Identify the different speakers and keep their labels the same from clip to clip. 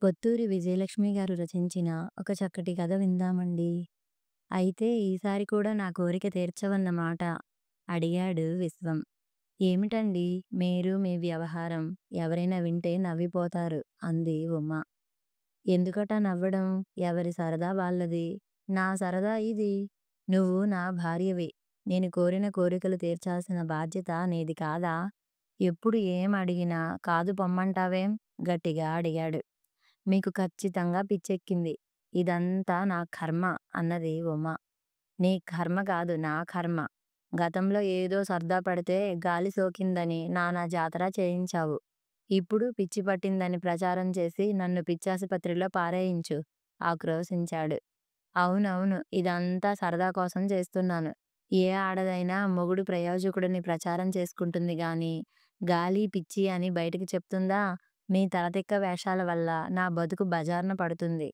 Speaker 1: పొత్తూరి విజయలక్ష్మి గారు రచించిన ఒక చక్కటి కథ విందామండి. అయితే ఈసారి కూడా నా కోరిక తీర్చవన్నమాట అడిగాడు విశ్వం. ఏమిటండి మీరు మీ వ్యవహారం ఎవరైనా వింటే నవ్విపోతారు అంది ఉమ. ఎందుకట నవ్వడం? ఎవరి సరదా వాళ్ళది. నా సరదా ఇది. నువ్వు నా భార్యవి. నేను కోరిన కోరికలు తీర్చాల్సిన బాధ్యత నీది కాదా? ఎప్పుడు ఏం అడిగినా కాదు పొమ్మంటావేం? గట్టిగా అడిగాడు. మీకు ఖచ్చితంగా పిచ్చెక్కింది. ఇదంతా నా కర్మ అన్నది ఉమ. నీ కర్మ కాదు నా కర్మ. గతంలో ఏదో సరదా పడితే గాలి సోకిందని నానా జాతర చేయించావు. ఇప్పుడు పిచ్చి పట్టిందని ప్రచారం చేసి నన్ను పిచ్చాసుపత్రిలో పారేయించు ఆక్రోశించాడు. అవునవును, ఇదంతా సరదా కోసం చేస్తున్నాను. ఏ ఆడదైనా మొగుడు ప్రయోజకుడిని ప్రచారం చేసుకుంటుంది గాని, గాలి, పిచ్చి అని బయటికి చెప్తుందా? మీ తలతిక్క వేషాల వల్ల నా బతుకు బజార్న పడుతుంది.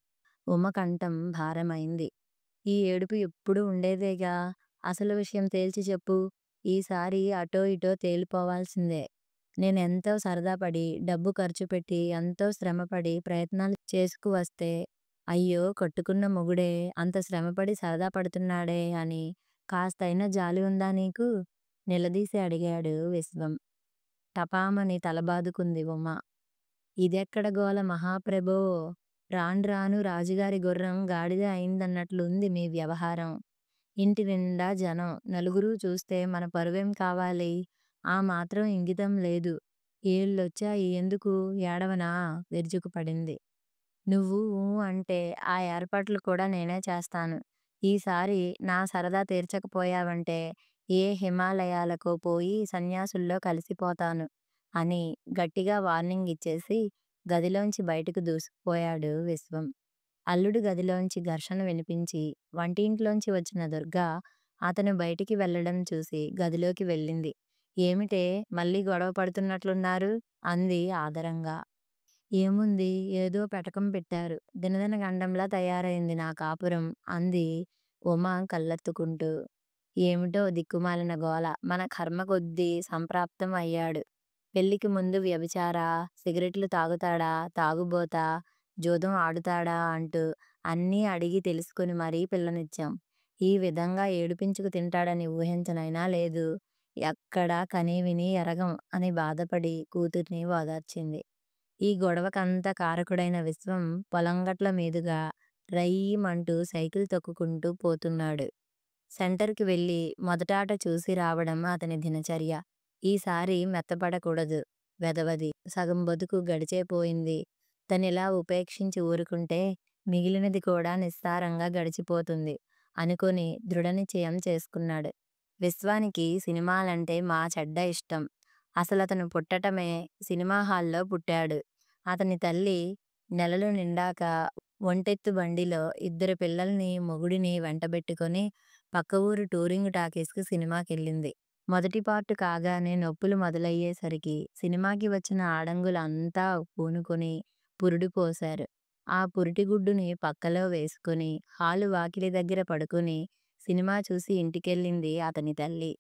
Speaker 1: ఉమ కంఠం భారమైంది. ఈ ఏడుపు ఎప్పుడూ ఉండేదేగా. అసలు విషయం తేల్చి చెప్పు. ఈసారి అటో ఇటో తేలిపోవాల్సిందే. నేనెంతో సరదాపడి, డబ్బు ఖర్చు పెట్టి, ఎంతో శ్రమపడి ప్రయత్నాలు చేసుకువస్తే, అయ్యో కట్టుకున్న మొగుడే అంత శ్రమపడి సరదా పడుతున్నాడే అని కాస్తైనా జాలి ఉందా నీకు? నిలదీసి అడిగాడు విశ్వం. టపామని తలబాదుకుంది ఉమ. ఇదెక్కడ గోల మహాప్రభో! రాను రాను రాజుగారి గుర్రం గాడిద అయిందన్నట్లుంది మీ వ్యవహారం. ఇంటి నిండా జనం. నలుగురూ చూస్తే మన పరువేం కావాలి? ఆ మాత్రం ఇంగితం లేదు. ఏళ్ళొచ్చాయి ఎందుకు? ఏడవనా? విరుచుకుపడింది. నువ్వు ఊ అంటే ఆ ఏర్పాట్లు కూడా నేనే చేస్తాను. ఈసారి నా సరదా తీర్చకపోయావంటే ఏ హిమాలయాలకో పోయి సన్యాసుల్లో కలిసిపోతాను అని గట్టిగా వార్నింగ్ ఇచ్చేసి గదిలోంచి బయటకు దూసుకుపోయాడు విశ్వం. అల్లుడు గదిలోంచి ఘర్షణ వినిపించి వంటింట్లోంచి వచ్చిన దుర్గా అతను బయటికి వెళ్ళడం చూసి గదిలోకి వెళ్ళింది. ఏమిటే మళ్ళీ గొడవ పడుతున్నట్లున్నారు అంది ఆదరంగా. ఏముంది, ఏదో పెటకం పెట్టారు. దినదిన గండంలా తయారైంది నా కాపురం అంది ఉమ కళ్ళెత్తుకుంటూ. ఏమిటో దిక్కుమాలిన గోల. మన కర్మ కొద్దీ సంప్రాప్తం అయ్యాడు. పెళ్ళికి ముందు వ్యభిచారా, సిగరెట్లు తాగుతాడా, తాగుబోతా, జూదం ఆడుతాడా అంటూ అన్నీ అడిగి తెలుసుకుని మరీ పిల్లనిచ్చాం. ఈ విధంగా ఏడిపించుకు తింటాడని ఊహించనైనా లేదు. ఎక్కడా కనీవినీ ఎరగం అని బాధపడి కూతుర్ని ఓదార్చింది. ఈ గొడవకంతా కారకుడైన విశ్వం పొలంగట్ల మీదుగా రయ్యిమంటూ సైకిల్ తొక్కుకుంటూ పోతున్నాడు. సెంటర్‌కి వెళ్ళి మొదటాట చూసి రావడం అతని దినచర్య. ఈసారి మెత్తపడకూడదు. వెధవది. సగం బతుకు గడిచే పోయింది. తనిలా ఉపేక్షించి ఊరుకుంటే మిగిలినది కూడా నిస్సారంగా గడిచిపోతుంది అనుకుని దృఢనిశ్చయం చేసుకున్నాడు. విశ్వానికి సినిమాలంటే మా చెడ్డ ఇష్టం. అసలతను పుట్టటమే సినిమా హాల్‌లో పుట్టాడు. అతని తల్లి నెలలు నిండాక ఒంటెత్తు బండిలో ఇద్దరు పిల్లల్ని, మొగుడిని వెంటబెట్టుకొని పక్క ఊరు టూరింగ్ టాకీస్‌కి సినిమాకెళ్ళింది. మొదటి పార్ట్ కాగానే నొప్పులు మొదలయ్యేసరికి సినిమాకి వచ్చిన ఆడంగులంతా పూనుకొని పురుడు పోశారు. ఆ పురిటిగుడ్డుని పక్కలో వేసుకొని హాలు వాకిలి దగ్గర పడుకుని సినిమా చూసి ఇంటికెళ్ళింది అతని తల్లి.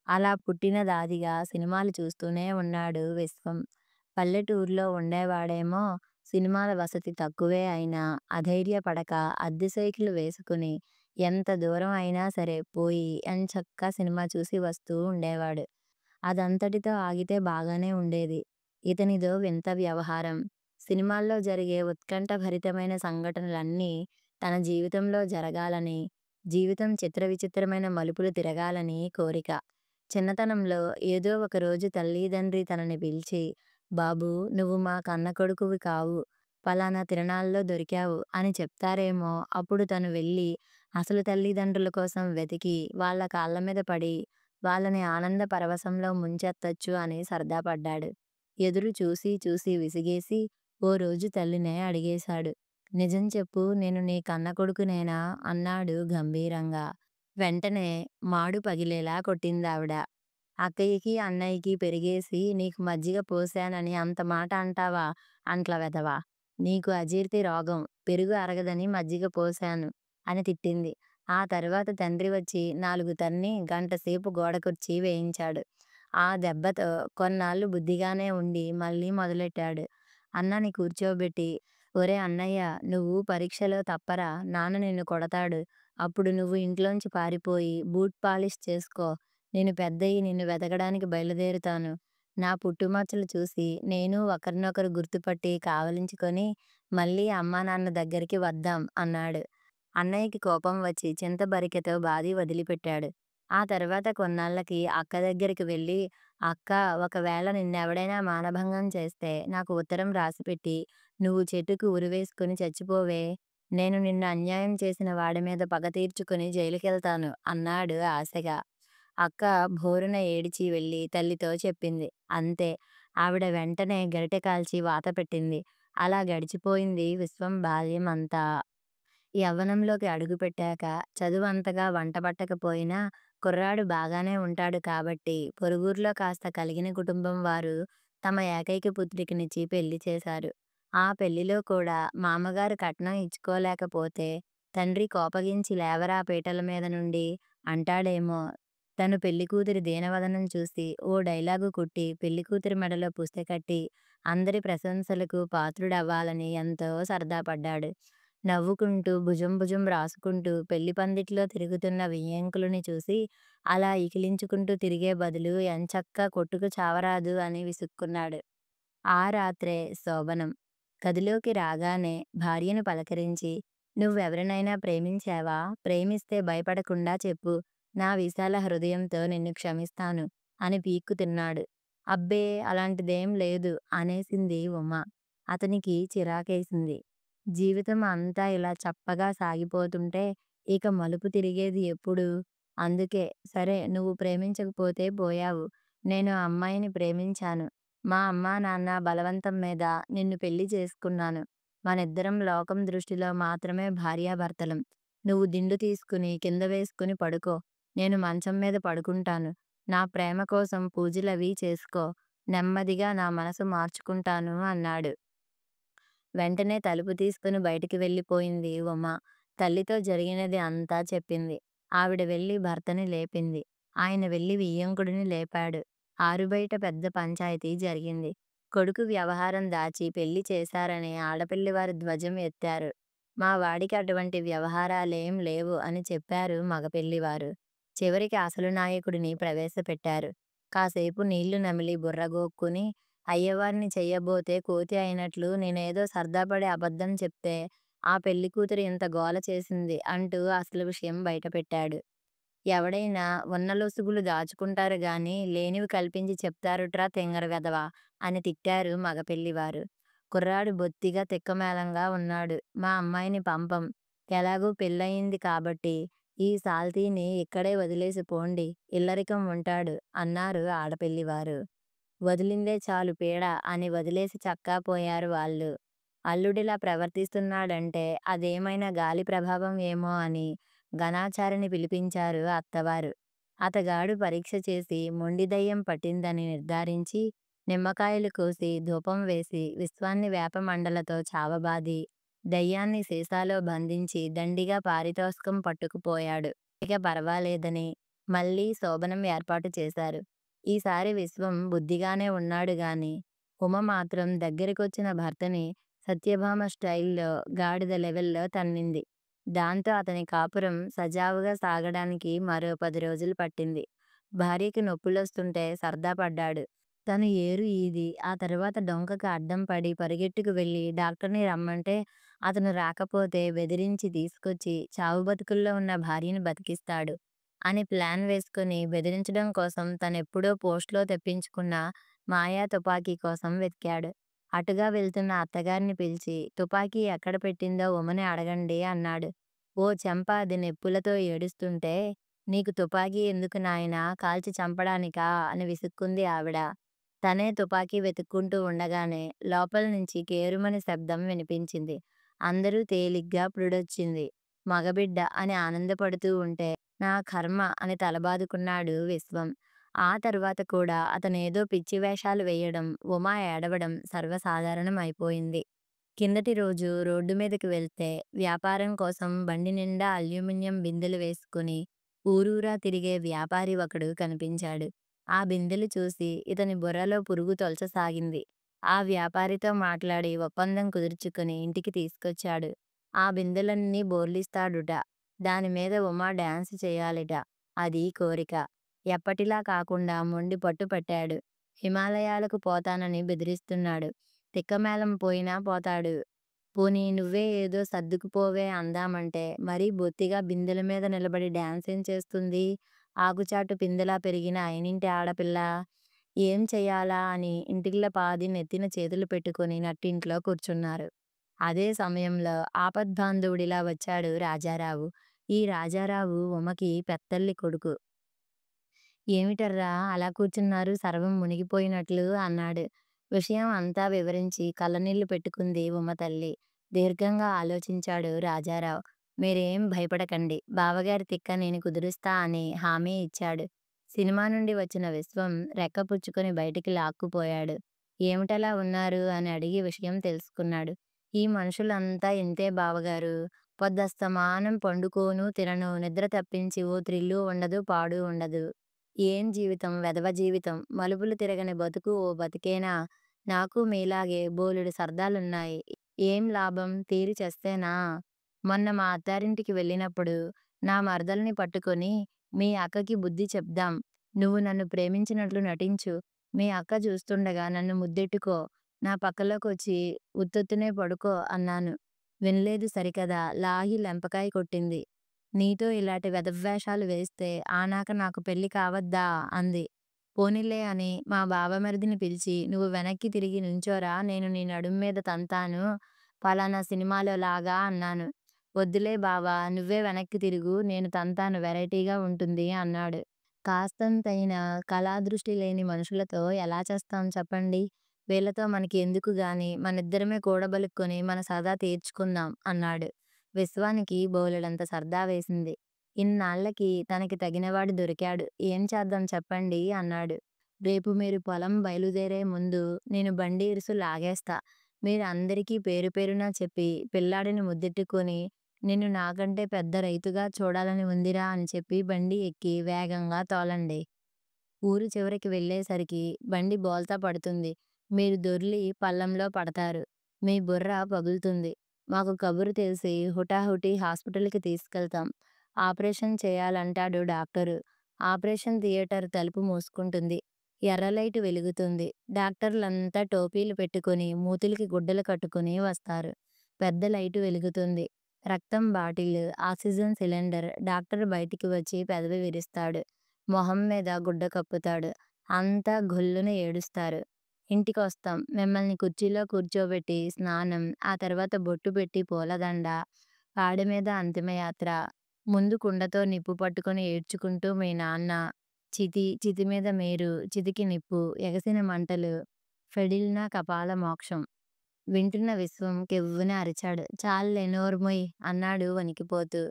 Speaker 1: అలా పుట్టిన దాదిగా సినిమాలు చూస్తూనే ఉన్నాడు విశ్వం. పల్లెటూర్లో ఉండేవాడేమో సినిమాల వసతి తక్కువే అయినా అధైర్యపడక అద్దె సైకిల్ వేసుకుని ఎంత దూరం అయినా సరే పోయి ఎంచక్కా సినిమా చూసి వస్తూ ఉండేవాడు. అదంతటితో ఆగితే బాగానే ఉండేది. ఇతనిదో వింత వ్యవహారం. సినిమాల్లో జరిగే ఉత్కంఠభరితమైన సంఘటనలన్నీ తన జీవితంలో జరగాలని, జీవితం చిత్రవిచిత్రమైన మలుపులు తిరగాలని కోరిక. చిన్నతనంలో ఏదో ఒకరోజు తల్లిదండ్రి తనని పిలిచి, బాబూ నువ్వు మా కన్న కొడుకువి కావు, ఫలానా తిరణాల్లో దొరికావు అని చెప్తారేమో అప్పుడు తను వెళ్ళి అసలు తల్లిదండ్రుల కోసం వెతికి వాళ్ళ కాళ్ళ మీద పడి వాళ్ళని ఆనంద పరవశంలో ముంచెత్తొచ్చు అని సరదా పడ్డాడు. ఎదురు చూసి చూసి విసిగేసి ఓ రోజు తల్లినే అడిగేశాడు. నిజం చెప్పు, నేను నీ కన్న కొడుకునేనా అన్నాడు గంభీరంగా. వెంటనే మాడు పగిలేలా కొట్టిందావిడ. అక్కయ్యకి అన్నయ్యకి పెరిగేసి నీకు మజ్జిగ పోశానని అంత మాట అంటావా అంట్ల వెధవ. నీకు అజీర్తి రోగం, పెరుగు అరగదని మజ్జిగ పోశాను అని తిట్టింది. ఆ తర్వాత తండ్రి వచ్చి 4 తన్ని గంటసేపు గోడ కుర్చీ వేయించాడు. ఆ దెబ్బతో కొన్నాళ్ళు బుద్ధిగానే ఉండి మళ్ళీ మొదలెట్టాడు. అన్నని కూర్చోబెట్టి ఒరే అన్నయ్య, నువ్వు పరీక్షలో తప్పరా, నాన్న నిన్ను కొడతాడు. అప్పుడు నువ్వు ఇంట్లోంచి పారిపోయి బూట్ పాలిష్ చేసుకో. నేను పెద్దయి నిన్ను వెతకడానికి బయలుదేరుతాను. నా పుట్టుమచ్చలు చూసి నేను ఒకరినొకరు గుర్తుపట్టి కావలించుకొని మళ్ళీ అమ్మా నాన్న దగ్గరికి వద్దాం అన్నాడు. అన్నయ్యకి కోపం వచ్చి చింతబరికెతో బాది వదిలిపెట్టాడు. ఆ తర్వాత కొన్నాళ్ళకి అక్క దగ్గరికి వెళ్ళి, అక్కా, ఒకవేళ నిన్నెవడైనా మానభంగం చేస్తే నాకు ఉత్తరం రాసిపెట్టి నువ్వు చెట్టుకి ఉరివేసుకుని చచ్చిపోవే. నేను నిన్ను అన్యాయం చేసిన వాడి మీద పగ తీర్చుకుని జైలుకెళ్తాను అన్నాడు ఆశగా. అక్క భోరున ఏడిచి వెళ్ళి తల్లితో చెప్పింది. అంతే. ఆవిడ వెంటనే గరిటె కాల్చి వాత పెట్టింది. అలా గడిచిపోయింది విశ్వం బాల్యం అంతా. యవ్వనంలోకి అడుగుపెట్టాక చదువు అంతగా వంటబట్టకపోయినా కుర్రాడు బాగానే ఉంటాడు కాబట్టి పొరుగుర్లో కాస్త కలిగిన కుటుంబం వారు తమ ఏకైక పుత్రికనిచ్చి పెళ్లి చేశారు. ఆ పెళ్లిలో కూడా మామగారు కట్నం ఇచ్చుకోలేకపోతే తండ్రి కోపగించి లేవరా పీటల మీద నుండి అంటాడేమో. తను పెళ్లికూతురి దీనవదనం చూసి ఓ డైలాగు కుట్టి పెళ్లికూతురి మెడలో పుస్తె కట్టి అందరి ప్రశంసలకు పాత్రుడవ్వాలని ఎంతో సరదా పడ్డాడు. నవ్వుకుంటూ భుజం భుజం రాసుకుంటూ పెళ్లి పందిట్లో తిరుగుతున్న వియ్యంకులని చూసి అలా ఇకిలించుకుంటూ తిరిగే బదులు ఎంచక్కా కొట్టుకు చావరాదు అని విసుక్కున్నాడు. ఆ రాత్రే శోభనం. గదిలోకి రాగానే భార్యను పలకరించి, నువ్వెవరినైనా ప్రేమించావా? ప్రేమిస్తే భయపడకుండా చెప్పు. నా విశాల హృదయంతో నిన్ను క్షమిస్తాను అని పీక్కుతిన్నాడు. అబ్బే, అలాంటిదేం లేదు అనేసింది ఉమ. అతనికి చిరాకేసింది. జీవితం అంతా ఇలా చప్పగా సాగిపోతుంటే ఇక మలుపు తిరిగేది ఎప్పుడు? అందుకే, సరే నువ్వు ప్రేమించకపోతే పోయావు. నేను ఆ అమ్మాయిని ప్రేమించాను. మా అమ్మా నాన్న బలవంతం మీద నిన్ను పెళ్లి చేసుకున్నాను. మనిద్దరం లోకం దృష్టిలో మాత్రమే భార్యాభర్తలం. నువ్వు దిండు తీసుకుని కింద వేసుకుని పడుకో. నేను మంచం మీద పడుకుంటాను. నా ప్రేమ కోసం పూజలవీ చేసుకో. నెమ్మదిగా నా మనసు మార్చుకుంటాను అన్నాడు. వెంటనే తలుపు తీసుకుని బయటికి వెళ్ళిపోయింది ఉమ. తల్లితో జరిగినది అంతా చెప్పింది. ఆవిడ వెళ్ళి భర్తని లేపింది. ఆయన వెళ్ళి వియ్యంకుడిని లేపాడు. ఆరుబయట పెద్ద పంచాయతీ జరిగింది. కొడుకు వ్యవహారం దాచి పెళ్లి చేశారని ఆడపిల్లివారు ధ్వజం ఎత్తారు. మా వాడికి అటువంటి వ్యవహారాలేం లేవు అని చెప్పారు మగపెళ్లివారు. చివరికి అసలు నాయకుడిని ప్రవేశపెట్టారు. కాసేపు నీళ్లు నమిలి బుర్రగోక్కుని, అయ్యవారిని చెయ్యబోతే కోతి అయినట్లు నేనేదో సరదాపడి అబద్ధం చెప్తే ఆ పెళ్లికూతురు ఇంత గోల చేసింది అంటూ అసలు విషయం బయటపెట్టాడు. ఎవడైనా ఉన్న లొసుగులు దాచుకుంటారు గాని లేనివి కల్పించి చెప్తారుట్రా తింగర వెధవ అని తిట్టారు మగపెళ్లివారు. కుర్రాడు బొత్తిగా తిక్కమేళంగా ఉన్నాడు. మా అమ్మాయిని పంపం. ఎలాగూ పెళ్ళయింది కాబట్టి ఈ సాల్తీని ఇక్కడే వదిలేసి పోండి. ఇల్లరికం ఉంటాడు అన్నారు ఆడపెళ్లివారు. వదిలిందే చాలు పీడ అని వదిలేసి చక్కా పోయారు వాళ్ళు. అల్లుడిలా ప్రవర్తిస్తున్నాడంటే అదేమైనా గాలి ప్రభావం ఏమో అని ఘనాచారిని పిలిపించారు అత్తవారు. అతగాడు పరీక్ష చేసి మొండి దయ్యం పట్టిందని నిర్ధారించి నిమ్మకాయలు కోసి ధూపం వేసి విశ్వాన్ని వేపమండలతో చావబాది దయ్యాన్ని సీసాలో బంధించి దండిగా పారితోషికం పట్టుకుపోయాడు. ఇక పర్వాలేదని మళ్ళీ శోభనం ఏర్పాటు చేశారు. ఈసారి విశ్వం బుద్ధిగానే ఉన్నాడు గాని ఉమ మాత్రం దగ్గరికొచ్చిన భర్తని సత్యభామ స్టైల్లో గాడిద లెవెల్లో తన్నింది. దాంతో అతని కాపురం సజావుగా సాగడానికి మరో 10 రోజులు పట్టింది. భార్యకి నొప్పులొస్తుంటే సరదా పడ్డాడు. తను ఏరు ఈది ఆ తర్వాత డొంకకు అడ్డం పడి పరిగెట్టుకు వెళ్ళి డాక్టర్ని రమ్మంటే అతను రాకపోతే బెదిరించి తీసుకొచ్చి చావు బతుకుల్లో ఉన్న భార్యని బతికిస్తాడు అని ప్లాన్ వేసుకుని బెదిరించడం కోసం తనెప్పుడో పోస్ట్లో తెప్పించుకున్న మాయా తుపాకీ కోసం వెతికాడు. అటుగా వెళ్తున్న అత్తగారిని పిలిచి తుపాకీ ఎక్కడ పెట్టిందో ఉమని అడగండి అన్నాడు. ఓ చెంప అది నిప్పులతో ఏడుస్తుంటే, నీకు తుపాకీ ఎందుకు నాయనా, కాల్చి చంపడానికా అని విసుక్కుంది ఆవిడ. తనే తుపాకీ వెతుక్కుంటూ ఉండగానే లోపల నుంచి కేరుమని శబ్దం వినిపించింది. అందరూ తేలిగ్గా పురుడొచ్చింది. మగబిడ్డ అని ఆనందపడుతూ ఉంటే నా కర్మ అని తలబాదుకున్నాడు విశ్వం. ఆ తర్వాత కూడా అతనేదో పిచ్చి వేషాలు వేయడం, ఉమా ఏడవడం సర్వసాధారణం అయిపోయింది. కిందటి రోజు రోడ్డు మీదకి వెళ్తే వ్యాపారం కోసం బండి నిండా అల్యూమినియం బిందెలు వేసుకుని ఊరూరా తిరిగే వ్యాపారి ఒకడు కనిపించాడు. ఆ బిందెలు చూసి ఇతని బుర్రలో పురుగు తొలచసాగింది. ఆ వ్యాపారితో మాట్లాడి ఒప్పందం కుదుర్చుకుని ఇంటికి తీసుకొచ్చాడు. ఆ బిందెలన్నీ బోర్లిస్తాడుట. దానిమీద ఉమ డాన్స్ చెయ్యాలిట. అదీ కోరిక. ఎప్పటిలా కాకుండా మొండి పట్టు పట్టాడు. హిమాలయాలకు పోతానని బెదిరిస్తున్నాడు. తిక్కమేళం పోయినా పోతాడు. పోనీ నువ్వే ఏదో సర్దుకుపోవే అందామంటే మరీ బొత్తిగా బిందెల మీద నిలబడి డాన్సేం చేస్తుంది? ఆకుచాటు పిందెలా పెరిగిన అయినింటి ఆడపిల్ల. ఏం చెయ్యాలా అని ఇంటిల్లపాది నెత్తిన చేతులు పెట్టుకుని నట్టింట్లో కూర్చున్నారు. అదే సమయంలో ఆపద్బాంధవుడిలా వచ్చాడు రాజారావు. ఈ రాజారావు ఉమకి పెత్తల్లి కొడుకు. ఏమిటర్రా అలా కూర్చున్నారు సర్వం మునిగిపోయినట్లు అన్నాడు. విషయం అంతా వివరించి కళ్ళనీళ్ళు పెట్టుకుంది ఉమ తల్లి. దీర్ఘంగా ఆలోచించాడు రాజారావు. మీరేం భయపడకండి. బావగారి తిక్క నేను కుదురుస్తా అని హామీ ఇచ్చాడు. సినిమా నుండి వచ్చిన విశ్వం రెక్కపుచ్చుకొని బయటికి లాక్కుపోయాడు. ఏమిటలా ఉన్నారు అని అడిగి విషయం తెలుసుకున్నాడు. ఈ మనుషులంతా ఇంతే బావగారు. పొద్దస్తమానం పండుకోను తినను నిద్ర తప్పించి ఓ త్రిల్లు ఉండదు పాడు ఉండదు. ఏం జీవితం వెధవ జీవితం. మలుపులు తిరగని బతుకు ఓ బతికేనా? నాకు మీలాగే బోలెడు సరదాలున్నాయి. ఏం లాభం తీరి చస్తేనా? మొన్న మా అత్తారింటికి వెళ్ళినప్పుడు నా మరదల్ని పట్టుకొని మీ అక్కకి బుద్ధి చెప్దాం. నువ్వు నన్ను ప్రేమించినట్లు నటించు. మీ అక్క చూస్తుండగా నన్ను ముద్దెట్టుకో. నా పక్కలోకొచ్చి ఉత్తుత్తునే పడుకో అన్నాను. వినలేదు సరికదా లాగి లెంపకాయ కొట్టింది. నీతో ఇలాంటి వెధవ్వేషాలు వేస్తే ఆనాక నాకు పెళ్లి కావద్దా అంది. పోనీలే అని మా బావమరిదిని పిలిచి నువ్వు వెనక్కి తిరిగి నుంచోరా నేను నీ నడుం మీద తంతాను పలానా సినిమాలో లాగా అన్నాను. వద్దులే బావా నువ్వే వెనక్కి తిరుగు నేను తంతాను వెరైటీగా ఉంటుంది అన్నాడు. కాస్తంతైనా కళాదృష్టి లేని మనుషులతో ఎలా చేస్తాం చెప్పండి. వీళ్ళతో మనకి ఎందుకు గాని మనిద్దరమే కూడబలుక్కుని మన సరదా తీర్చుకుందాం అన్నాడు. విశ్వానికి బోలెడంత సరదా వేసింది. ఇన్నాళ్ళకి తనకి తగినవాడు దొరికాడు. ఏం చేద్దాం చెప్పండి అన్నాడు. రేపు మీరు పొలం బయలుదేరే ముందు నేను బండి ఇరుసు లాగేస్తా. మీరు అందరికీ పేరు పేరునా చెప్పి పిల్లాడిని ముద్దెట్టుకొని నిన్ను నాకంటే పెద్ద రైతుగా చూడాలని ఉందిరా అని చెప్పి బండి ఎక్కి వేగంగా తోలండి. ఊరు చివరికి వెళ్ళేసరికి బండి బోల్తా పడుతుంది. మీరు దొర్లి పల్లంలో పడతారు. మీ బుర్ర పగులుతుంది. మాకు కబురు తెలిసి హుటాహుటి హాస్పిటల్‌కి తీసుకెళ్తాం. ఆపరేషన్ చేయాలంటాడు డాక్టరు. ఆపరేషన్ థియేటర్ తలుపు మూసుకుంటుంది. ఎర్ర లైటు వెలుగుతుంది. డాక్టర్లంతా టోపీలు పెట్టుకుని మూతులకి గుడ్డలు కట్టుకుని వస్తారు. పెద్ద లైటు వెలుగుతుంది. రక్తం బాటిల్, ఆక్సిజన్ సిలిండర్. డాక్టర్ బయటికి వచ్చి పెదవి విరుస్తాడు. మొహం మీద గుడ్డ కప్పుతాడు. అంతా గొల్లున ఏడుస్తారు. ఇంటికొస్తాం. మిమ్మల్ని కుర్చీలో కూర్చోబెట్టి స్నానం, ఆ తర్వాత బొట్టు పెట్టి పూలదండ, పాడె మీద అంతిమయాత్ర. ముందు కుండతో నిప్పు పట్టుకొని ఏడ్చుకుంటూ మీ నాన్న. చితి మీద మీరు, చితికి నిప్పు, ఎగసిన మంటలు. ఫెడిల్నా కపాల మోక్షం. వింటున్న విశ్వం కెవ్వున అరిచాడు. చాల్లే నోర్ముయ్ అన్నాడు వణికిపోతూ.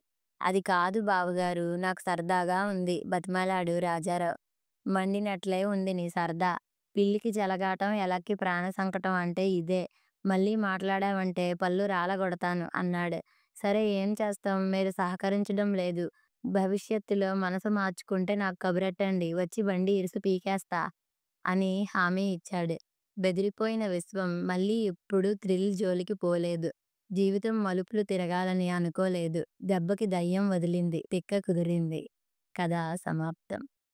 Speaker 1: అది కాదు బావగారు నాకు సరదాగా ఉంది బతిమాలాడు రాజారావు. మండినట్లే ఉంది నీ సరదా. పిల్లికి చెలగాటం ఎలక్కి ప్రాణ సంకటం అంటే ఇదే. మళ్ళీ మాట్లాడావంటే పళ్ళు రాలగొడతాను అన్నాడు. సరే ఏం చేస్తాం మీరు సహకరించడం లేదు. భవిష్యత్తులో మనసు మార్చుకుంటే నాకు కబురెట్టండి వచ్చి బండి ఇరుసు పీకేస్తా అని హామీ ఇచ్చాడు. బెదిరిపోయిన విశ్వం మళ్ళీ ఎప్పుడూ థ్రిల్ జోలికి పోలేదు. జీవితం మలుపులు తిరగాలని అనుకోలేదు. దెబ్బకి దయ్యం వదిలింది. తిక్క కుదిరింది. కథ సమాప్తం.